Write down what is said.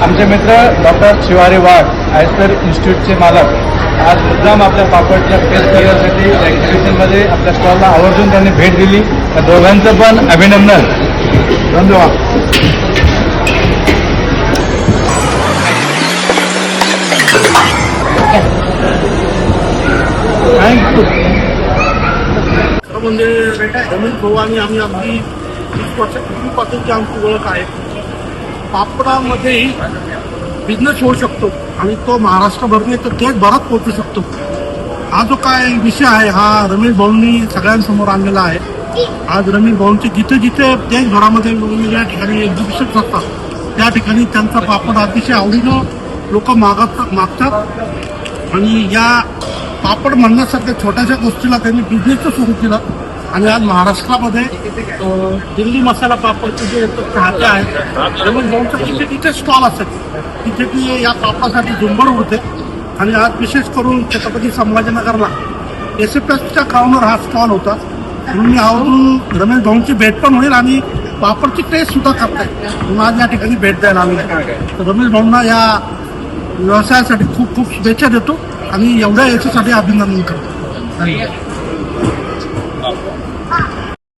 आमचे मित्र डॉक्टर शिवारी वाघ आयसर इन्स्टिट्यूटचे मालक आज मुद्दाम आपल्या पापडच्या टेस्ट करण्यासाठी एक्झिबिशनमध्ये आपल्या स्टॉलला आवर्जून त्यांनी भेट दिली. त्या दोघांचं पण अभिनंदन. धन्यवाद. थँक्यू. म्हणजे रमेश भाऊ आणि आम्ही अगदी 30 वर्षापूर्वीपासूनची आमची ओळख आहे. पापडामध्येही बिझनेस होऊ शकतो आणि तो महाराष्ट्रभर नाही तर देशभरात पोहोचू शकतो. हा जो काय विषय आहे हा रमेश भाऊंनी सगळ्यांसमोर आणलेला आहे. आज रमेश भाऊंचे जिथे जिथे देशभरामध्ये वेगवेगळ्या ठिकाणी एक्झिबिशन्स असतात त्या ठिकाणी त्यांचा पापड अतिशय आवडीनं लोक मागतात आणि या पापड म्हणण्यासारख्या छोट्याशा गोष्टीला त्यांनी बिझनेसचं सुरू केलं आणि आज महाराष्ट्रामध्ये दिल्ली मसाला पापडचे जे चाहते आहेत रमेश भाऊंचं जिथे तिथे स्टॉल असेल तिथे ती या पापडासाठी झुंबड उडते आणि आज विशेष करून छत्रपती संभाजीनगरला SFSच्या ग्राउंडवर हा स्टॉल होता म्हणून मी आवडून रमेश भाऊंची भेट पण होईल आणि पापडची टेस्ट सुद्धा करताय म्हणून आज या ठिकाणी भेट द्यायला आली आहे. तर रमेश भाऊंना या व्यवसायासाठी खूप खूप शुभेच्छा देतो आणि एवढ्या याच्यासाठी अभिनंदन करतो. धन्यवाद.